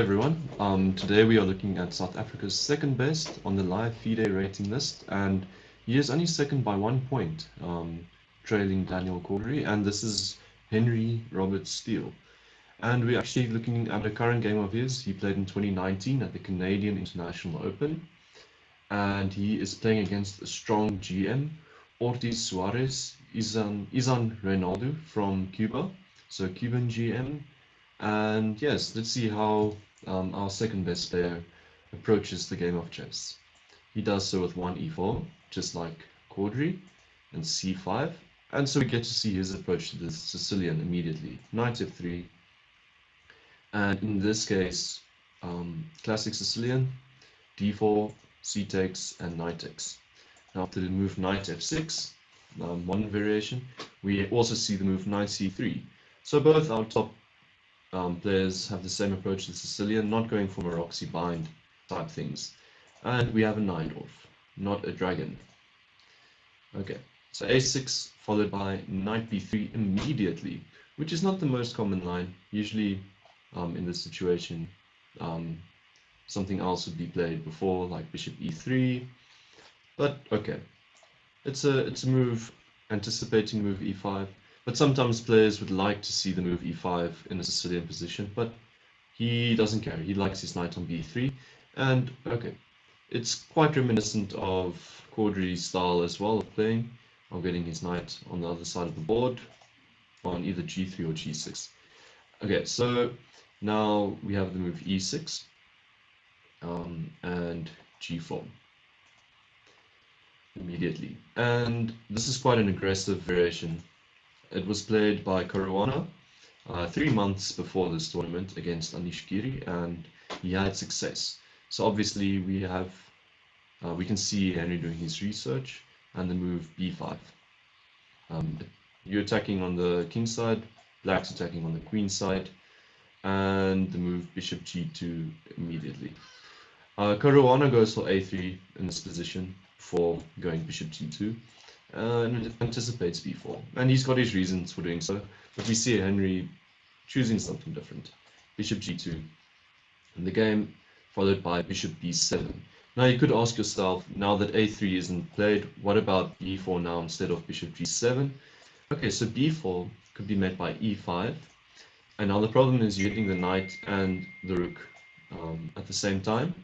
everyone. Today we are looking at South Africa's second best on the live FIDE rating list, and he is only second by 1 point, trailing Daniel Cordery, and this is Henry Robert Steel. And we're actually looking at a current game of his. He played in 2019 at the Canadian International Open, and he is playing against a strong GM, Ortiz Suarez, Izan Reynaldo from Cuba, so Cuban GM. And yes, let's see how our second best player approaches the game of chess. He does so with 1e4, just like Cordery, and c5. And so we get to see his approach to the Sicilian immediately. Knight f3. And in this case, classic Sicilian, d4, c takes, and knight takes. Now after the move knight f6, one variation, we also see the move knight c3. So both our top players have the same approach to Sicilian, not going for Maroczy bind type things. And we have a 9-dwarf, not a dragon. Okay, so a6 followed by knight b3 immediately, which is not the most common line. Usually in this situation, something else would be played before, like bishop e3. But okay, it's a move anticipating move e5. But sometimes players would like to see the move e5 in a Sicilian position, but he doesn't care. He likes his knight on b3. And okay, it's quite reminiscent of Cordery's style as well of playing, of getting his knight on the other side of the board on either g3 or g6. Okay, so now we have the move e6 and g4 immediately. And this is quite an aggressive variation. It was played by Caruana 3 months before this tournament against Anish Giri, and he had success. So obviously we can see Henry doing his research and the move b5. You're attacking on the king side, black's attacking on the queen side, and the move bishop g2 immediately. Caruana goes for a3 in this position before going bishop g2. And it anticipates b4, and he's got his reasons for doing so, but we see Henry choosing something different. Bishop g2 in the game, followed by bishop b7. Now you could ask yourself, now that a3 isn't played, what about b4 now instead of bishop g7? Okay, so b4 could be met by e5, and now the problem is you're hitting the knight and the rook at the same time.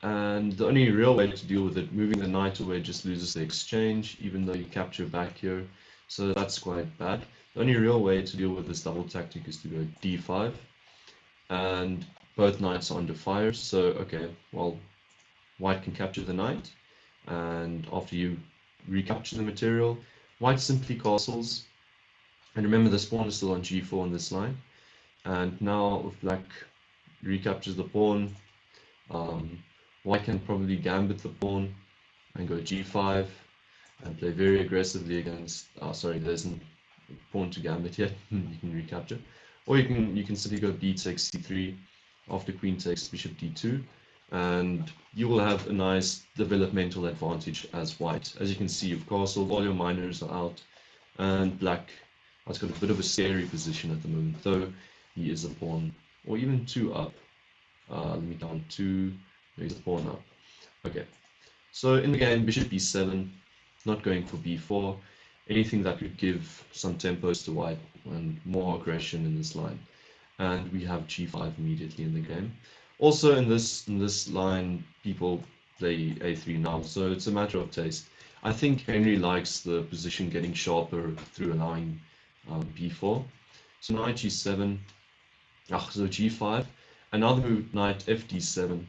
And the only real way to deal with it, moving the knight away, just loses the exchange, even though you capture back here. So that's quite bad. The only real way to deal with this double tactic is to go d5. And both knights are under fire. So, okay, well, white can capture the knight. And after you recapture the material, white simply castles. And remember, this pawn is still on g4 on this line. And now, if black recaptures the pawn, white can probably gambit the pawn and go g5 and play very aggressively against. Sorry, there isn't a pawn to gambit yet. You can recapture, or you can simply go b takes c3 after queen takes bishop d2, and you will have a nice developmental advantage as white. As you can see, you've castled, all your minors are out, and black has got a bit of a scary position at the moment, though he is a pawn or even 2 up. Let me count 2. There's the pawn up. Okay, so in the game, bishop b7, not going for b4, anything that could give some tempos to white and more aggression in this line. And we have g5 immediately in the game. Also in this line, people play a3 now, so it's a matter of taste. I think Henry likes the position getting sharper through allowing b4. So knight g7, so g5, another move, knight fd7.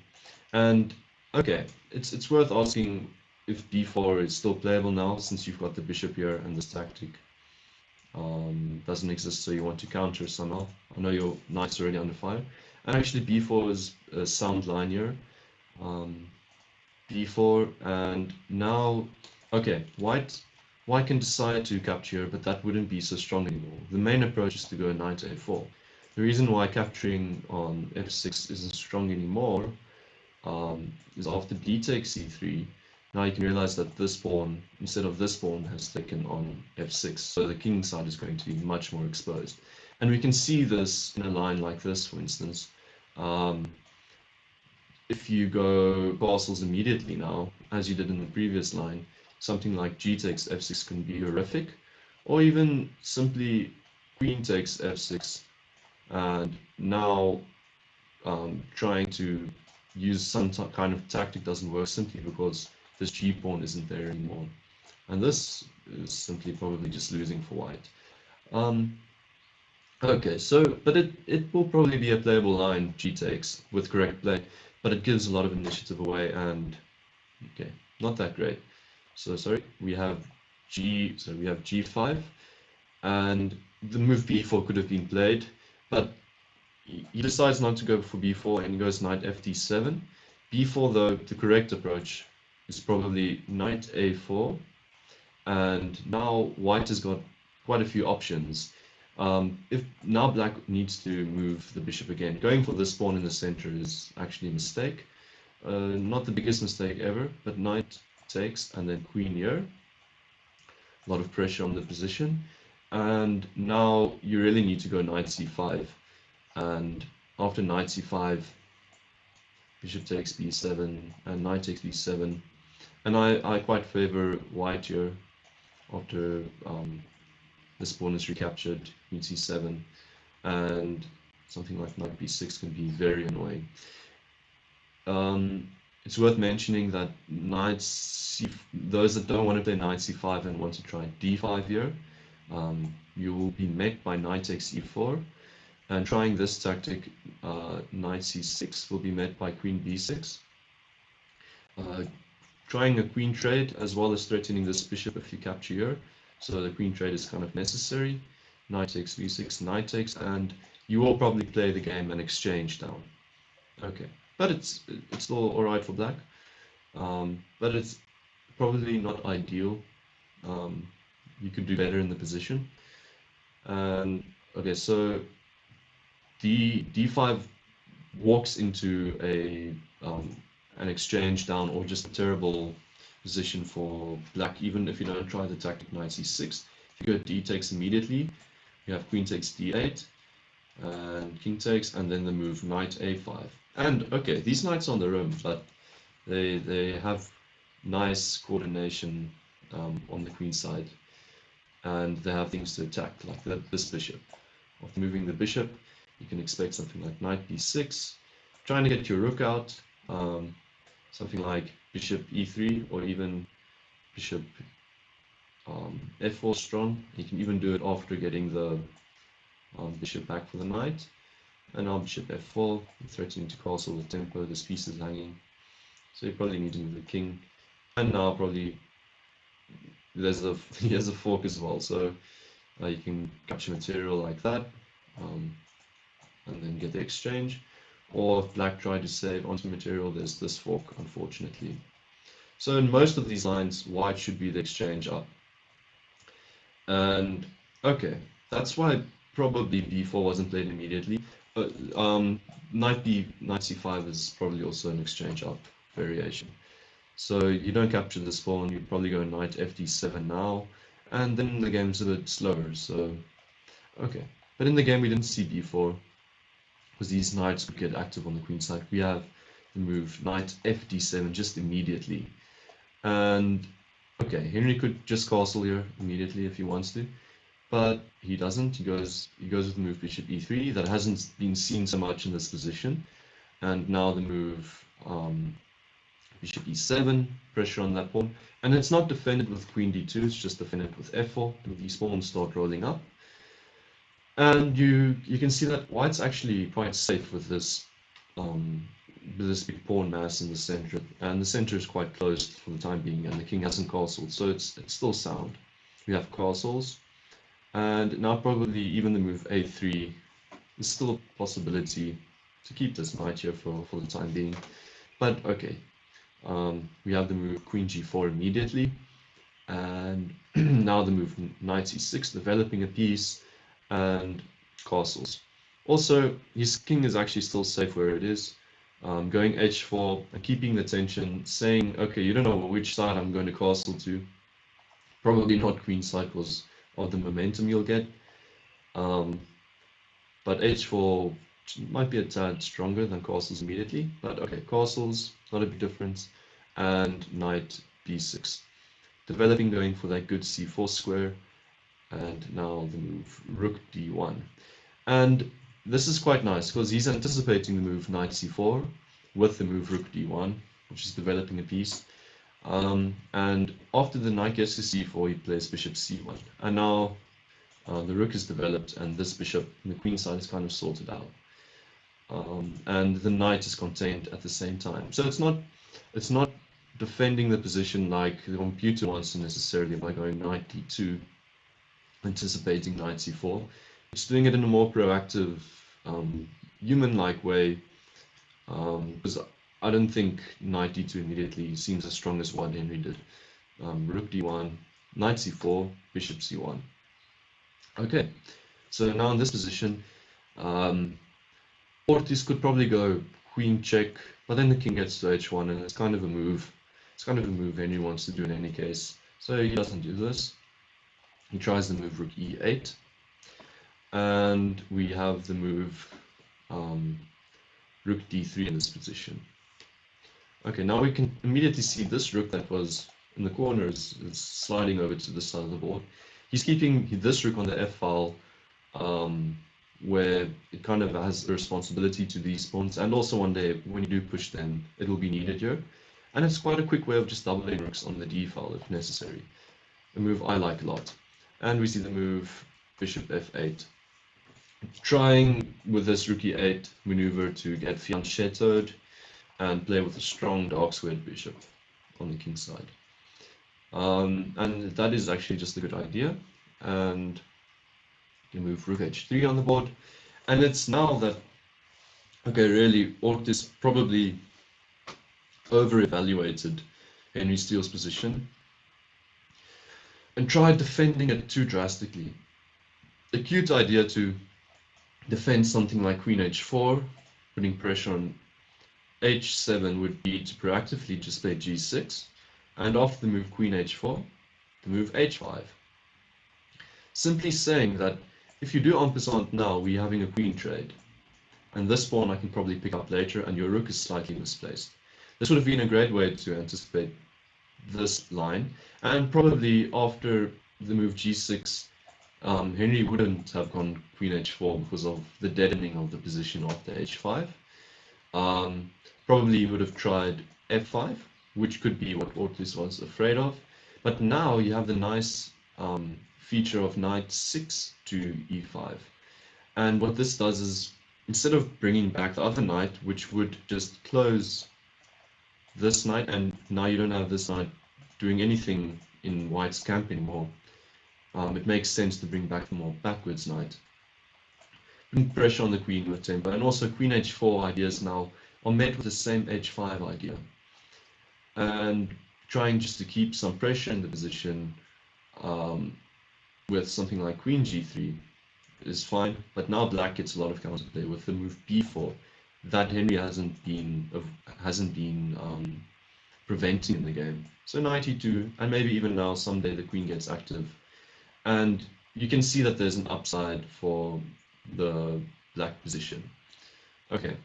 And okay, it's worth asking if b4 is still playable now, since you've got the bishop here and this tactic doesn't exist, so you want to counter somehow. I know your knight's already under fire. And actually b4 is a sound line here. b4, and now, okay, white can decide to capture, but that wouldn't be so strong anymore. The main approach is to go knight a4. The reason why capturing on f6 isn't strong anymore is after d takes c3, now you can realize that this pawn, instead of this pawn, has taken on f6, so the king side is going to be much more exposed. And we can see this in a line like this, for instance, Um, if you go castles immediately now, as you did in the previous line, something like g takes f6 can be horrific, or even simply queen takes f6, and now trying to use some kind of tactic doesn't work simply because this g pawn isn't there anymore. And this is simply probably just losing for white. Um, okay, so, but it will probably be a playable line, g takes, with correct play, but it gives a lot of initiative away, and okay, not that great. So sorry, we have we have g5, and the move b4 could have been played, but he decides not to go for b4 and he goes knight fd7. b4, though, the correct approach is probably knight a4, and now white has got quite a few options. If now black needs to move the bishop again, going for this pawn in the center is actually a mistake. Not the biggest mistake ever, but knight takes and then queen here. A lot of pressure on the position. And now you really need to go knight c5. And after knight c5, bishop takes b7 and knight takes b7. And I quite favor white here after this pawn is recaptured, queen c7. And something like knight b6 can be very annoying. It's worth mentioning that those that don't want to play knight c5 and want to try d5 here, you will be met by knight takes e4, and trying this tactic, knight c6 will be met by queen b6. Trying a queen trade as well as threatening this bishop if you capture here, so the queen trade is kind of necessary. Knight takes b6, knight takes, and you will probably play the game and exchange down. Okay, but it's still all right for black, but it's probably not ideal. You could do better in the position. And okay, so d5 walks into an exchange down, or just a terrible position for black, even if you don't try the tactic knight c6. If you go d takes immediately, you have queen takes d8, and king takes, and then the move knight a5. And okay, these knights on their own, but they have nice coordination on the queen side, and they have things to attack, like this bishop. After moving the bishop, you can expect something like knight b6, trying to get your rook out, something like bishop e3, or even bishop f4 strong. You can even do it after getting the bishop back for the knight. And now bishop f4, threatening to castle the tempo, this piece is hanging. So you probably need to move the king. And now probably he has a fork as well, so you can capture material like that, and then get the exchange. Or if black tried to save onto material, there's this fork, unfortunately. So in most of these lines, white should be the exchange up. And okay, that's why probably b4 wasn't played immediately. But knight c5 is probably also an exchange up variation. So you don't capture this pawn, you probably go knight fd7 now, and then the game's a bit slower. So okay, but in the game we didn't see b4 because these knights would get active on the queen side. We have the move knight fd7 just immediately, and okay, Henry could just castle here immediately if he wants to, but he doesn't. He goes with the move bishop e3 that hasn't been seen so much in this position, and now the move bishop e7, pressure on that pawn, and it's not defended with queen d2, it's just defended with f4. These pawns start rolling up, and you can see that white's actually quite safe with this big pawn mass in the center, and the center is quite closed for the time being, and the king hasn't castled, so it's still sound. We have castles, and now probably even the move a3 is still a possibility to keep this knight here for the time being. But okay, we have the move queen g4 immediately, and now the move knight c6, developing a piece, and castles. Also, his king is actually still safe where it is, going h4 and keeping the tension, saying, okay, you don't know which side I'm going to castle to. Probably not queen side because of the momentum you'll get. But h4 might be a tad stronger than castles immediately, but okay, castles, not a big difference, and knight b6. Developing, going for that good c4 square, and now the move rook d1. And this is quite nice because he's anticipating the move knight c4 with the move rook d1, which is developing a piece. And after the knight gets to c4, he plays bishop c1. And now the rook is developed, and this bishop on the queen side is kind of sorted out. And the knight is contained at the same time. So it's not defending the position like the computer wants to necessarily by going knight d2, anticipating knight c4. It's doing it in a more proactive, human-like way, because I don't think knight d2 immediately seems as strong as what Henry did. Rook d1, knight c4, bishop c1. Okay, so now in this position, Ortiz could probably go queen check, but then the king gets to h1, and it's kind of a move. It's kind of a move Henry wants to do in any case. So he doesn't do this. He tries the move rook e8, and we have the move rook d3 in this position. Okay, now we can immediately see this rook that was in the corner is sliding over to this side of the board. He's keeping this rook on the f file, where it kind of has a responsibility to these pawns, and also one day when you do push them, it will be needed here. And it's quite a quick way of just doubling rooks on the d file if necessary. A move I like a lot. And we see the move bishop f8. Trying with this rook e8 maneuver to get fianchettoed and play with a strong dark squared bishop on the king side. And that is actually just a good idea. And you move rook h3 on the board. And it's now that, okay, really, Ortiz probably over-evaluated Henry Steele's position and tried defending it too drastically. A cute idea to defend something like queen h4, putting pressure on h7 would be to proactively just play g6, and after the move queen h4, the move h5. Simply saying that if you do en passant now, we're having a queen trade, and this pawn I can probably pick up later, and your rook is slightly misplaced. This would have been a great way to anticipate this line, and probably after the move g6, Henry wouldn't have gone queen h4 because of the deadening of the position after h5. Probably he would have tried f5, which could be what Ortiz was afraid of. But now you have the nice feature of knight 6 to e5. And what this does is, instead of bringing back the other knight, which would just close this knight, and now you don't have this knight doing anything in white's camp anymore, it makes sense to bring back the more backwards knight. Putting pressure on the queen with tempo, and also queen h4 ideas now are met with the same h5 idea. And trying just to keep some pressure in the position with something like queen g3 is fine, but now black gets a lot of counterplay with the move b4 that Henry hasn't been preventing in the game. So knight e2, and maybe even now someday the queen gets active, and you can see that there's an upside for the black position. Okay,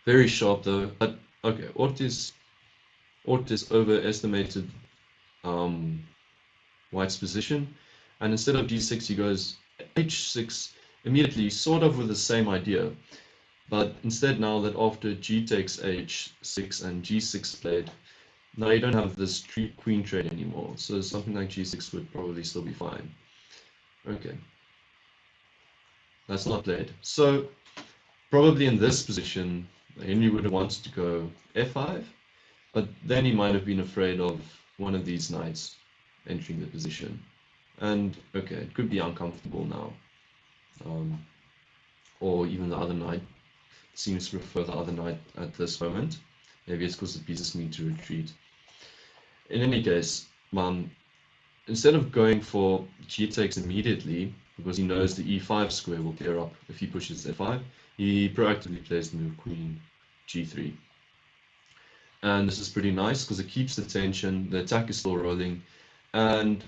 very sharp though, but okay, Ortiz overestimated white's position, and instead of g6 he goes h6 immediately, sort of with the same idea, but instead now that after g takes h6 and g6 played, now you don't have this queen trade anymore, so something like g6 would probably still be fine. Okay, that's not played. So probably in this position Henry would have wanted to go f5, but then he might have been afraid of one of these knights entering the position. And okay, it could be uncomfortable now. Or even the other knight seems to prefer the other knight at this moment. Maybe it's because the pieces need to retreat. In any case, instead of going for g takes immediately, because he knows the e5 square will clear up if he pushes f5, he proactively plays the move queen g3. And this is pretty nice because it keeps the tension, the attack is still rolling, and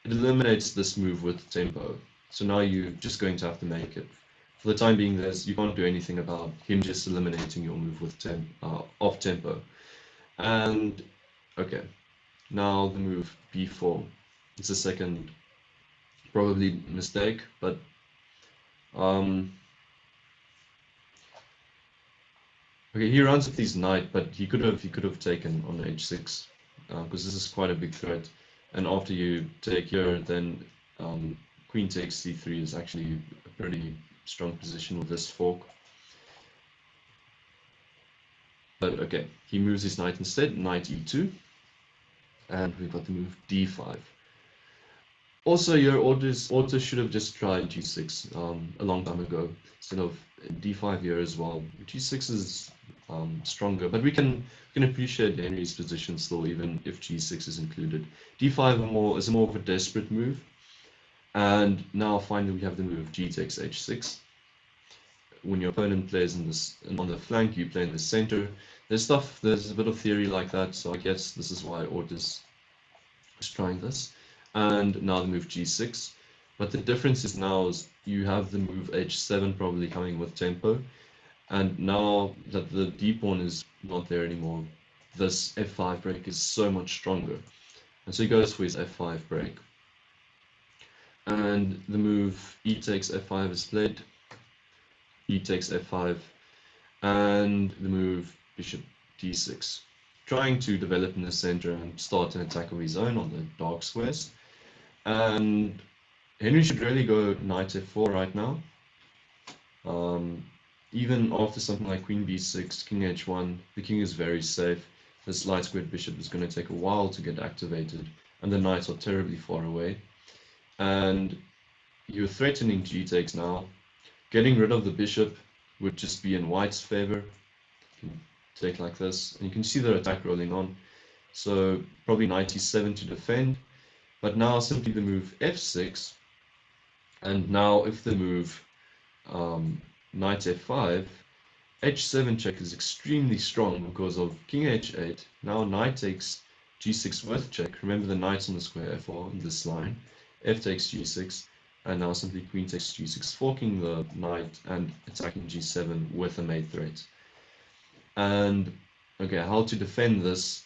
it eliminates this move with tempo. So now you're just going to have to make it for the time being, you can't do anything about him just eliminating your move with off tempo. And okay, now the move b4. It's a second probably mistake, but okay, he runs with his knight, but he could have taken on h6 because this is quite a big threat. And after you take here, then queen takes c3 is actually a pretty strong position with this fork. But okay, he moves his knight instead, knight e2, and we've got the move d5. Also, your Ortiz should have just tried g6 a long time ago instead of d5 here as well. g6 is stronger, but we can appreciate Henry's position still, even if g6 is included. d5 is more of a desperate move, and now finally we have the move g takes h6. When your opponent plays on the flank, you play in the center. There's a bit of theory like that, so I guess this is why Ortiz is trying this. And now the move g6. But the difference is now is you have the move h7 probably coming with tempo. And now that the d pawn is not there anymore, this f5 break is so much stronger. And so he goes for his f5 break. And the move e takes f5 is played. E takes f5. And the move bishop d6. Trying to develop in the center and start an attack of his own on the dark squares. And Henry should really go knight f4 right now. Even after something like queen b6, king h1, the king is very safe. This light squared bishop is going to take a while to get activated, and the knights are terribly far away. And you're threatening g takes now. Getting rid of the bishop would just be in white's favor. You can take like this, and you can see the attack rolling on. So probably knight e7 to defend. But now simply the move f6, and now if the move knight f5, h7 check is extremely strong because of king h8. Now knight takes g6 with check. Remember the knight's on the square f4 in this line. F takes g6, and now simply queen takes g6, forking the knight and attacking g7 with a mate threat. And okay, how to defend this?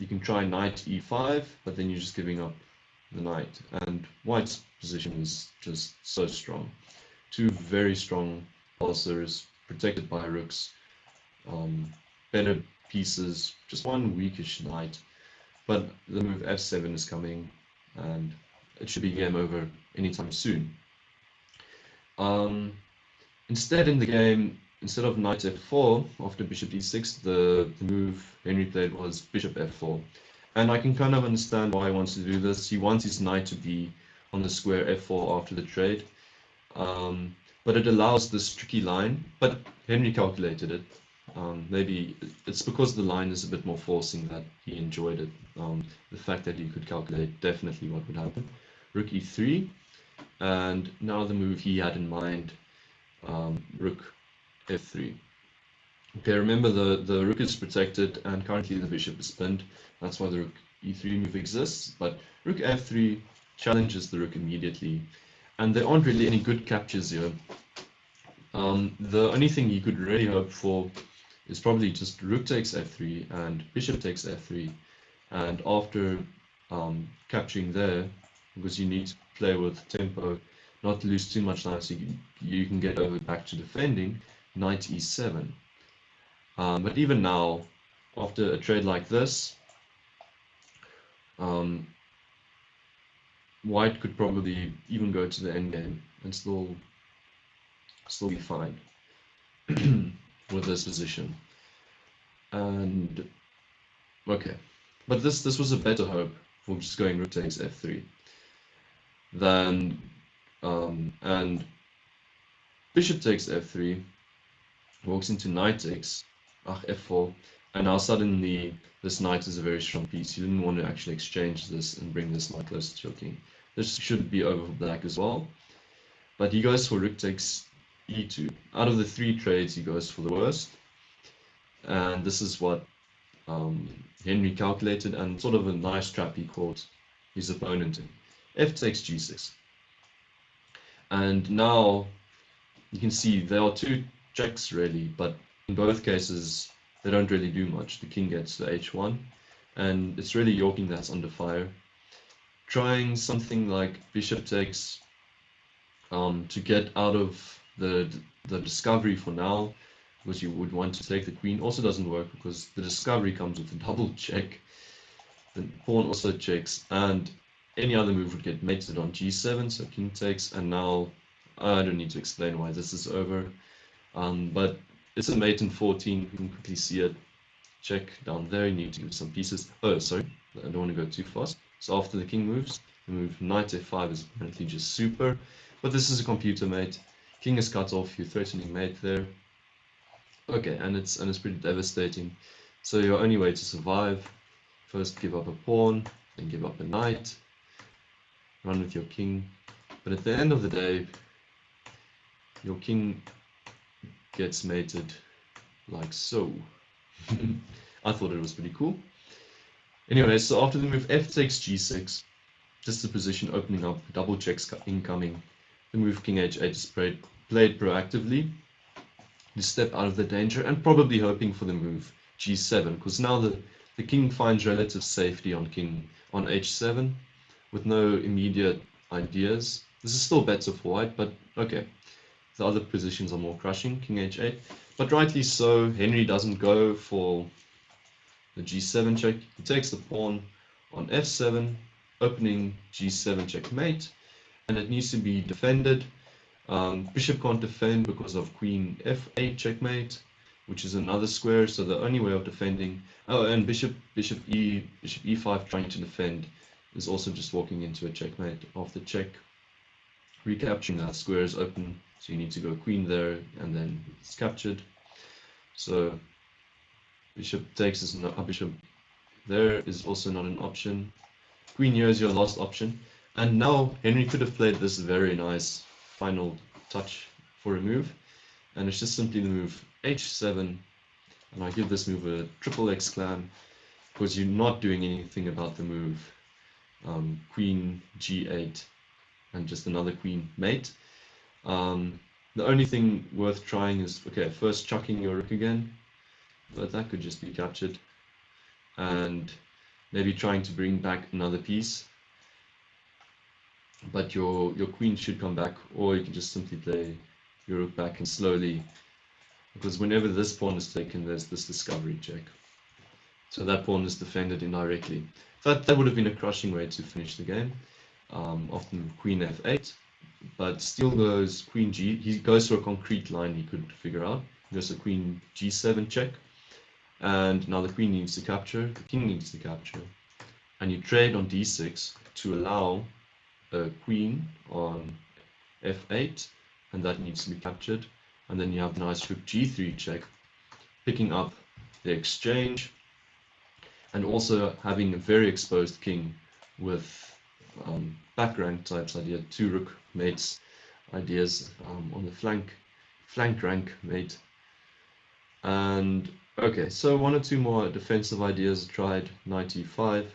You can try knight e5, but then you're just giving up the knight. And white's position is just so strong. Two very strong pulsars, protected by rooks, better pieces, just one weakish knight. But the move f7 is coming, and it should be game over anytime soon. Instead in the game, instead of knight f4 after bishop d6, the move Henry played was bishop f4. And I can kind of understand why he wants to do this. He wants his knight to be on the square f4 after the trade. But it allows this tricky line. But Henry calculated it. Maybe it's because the line is a bit more forcing that he enjoyed it. The fact that he could calculate definitely what would happen. Rook e3. And now the move he had in mind, rook f3. Okay, remember the rook is protected and currently the bishop is pinned. That's why the rook e3 move exists. But rook f3 challenges the rook immediately. And there aren't really any good captures here. The only thing you could really hope for is probably just rook takes f3 and bishop takes f3. And after capturing there, because you need to play with tempo, not to lose too much time so you can get over back to defending, knight e7. But even now, after a trade like this, white could probably even go to the endgame and still be fine with this position. And okay, but this was a better hope for just going rook takes f3 than and bishop takes f3, walks into knight takes f4, and now suddenly this knight is a very strong piece. You didn't want to actually exchange this and bring this knight closer to your king. This should be over for black as well, but he goes for rook takes e2. Out of the three trades, he goes for the worst, and this is what Henry calculated, and sort of a nice trap he caught his opponent in. F takes g6. And now you can see there are two checks really, but in both cases they don't really do much. The king gets to h1, and it's really your king that's under fire. Trying something like bishop takes to get out of the discovery for now, because you would want to take the queen, also doesn't work because the discovery comes with a double check. The pawn also checks, and any other move would get mated on g7, so king takes, and now I don't need to explain why this is over, but it's a mate in 14. You can quickly see it. Check down there, you need to give some pieces. Oh, sorry, I don't want to go too fast. So after the king moves, the move knight f5 is apparently just super, but this is a computer mate. King is cut off, you're threatening mate there. Okay, and it's pretty devastating. So your only way to survive, first give up a pawn, then give up a knight, run with your king. But at the end of the day, your king gets mated like so. I thought it was pretty cool. Anyway, so after the move f takes g6, just the position opening up, double checks incoming. The move king h8 is played proactively to step out of the danger, and probably hoping for the move g7, because now the king finds relative safety on h7 with no immediate ideas. This is still better for white, but okay. The other positions are more crushing, king h8. But rightly so, Henry doesn't go for the g7 check. He takes the pawn on f7, opening g7 checkmate, and it needs to be defended. Bishop can't defend because of queen f8 checkmate, which is another square, so the only way of defending... Oh, and bishop e5 trying to defend is also just walking into a checkmate. After check, recapturing that square is open, so you need to go queen there, and then it's captured. So bishop takes is not a bishop there is also not an option. Queen here is your last option, and now Henry could have played this very nice final touch for a move, and it's just simply the move h7, and I give this move a triple exclam because you're not doing anything about the move queen g8 and just another queen mate. The only thing worth trying is, okay, first chucking your rook again, but that could just be captured, and maybe trying to bring back another piece, but your queen should come back, or you can just simply play your rook back and slowly, because whenever this pawn is taken, there's this discovery check, so that pawn is defended indirectly. That would have been a crushing way to finish the game. Often queen f8, but Steel goes queen g. He goes for a concrete line he could figure out. He goes to queen g7 check, and now the queen needs to capture, the king needs to capture, and you trade on d6 to allow a queen on f8, and that needs to be captured, and then you have a nice rook g3 check, picking up the exchange, and also having a very exposed king with back rank types idea, two rook mates ideas on the flank rank mate. And okay, so one or two more defensive ideas tried. Knight e5,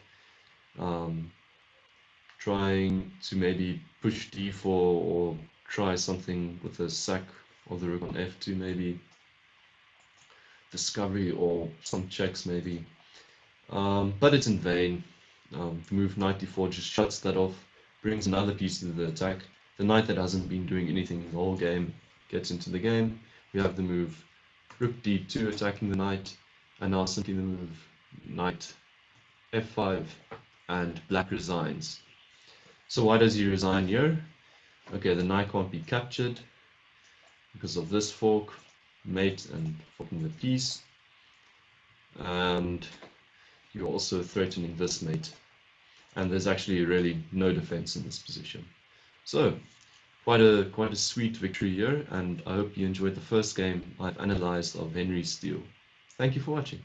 trying to maybe push d4, or try something with a sack of the rook on f2, maybe discovery or some checks maybe, but it's in vain. The move knight d4 just shuts that off, brings another piece to the attack. The knight that hasn't been doing anything the whole game gets into the game. We have the move rook d2 attacking the knight, and now simply the move knight f5, and black resigns. So why does he resign here? Okay, the knight can't be captured because of this fork, mate, and forking the piece, and you're also threatening this mate, and there's actually really no defense in this position. So quite a sweet victory here, and I hope you enjoyed the first game I've analyzed of Henry Steel. Thank you for watching.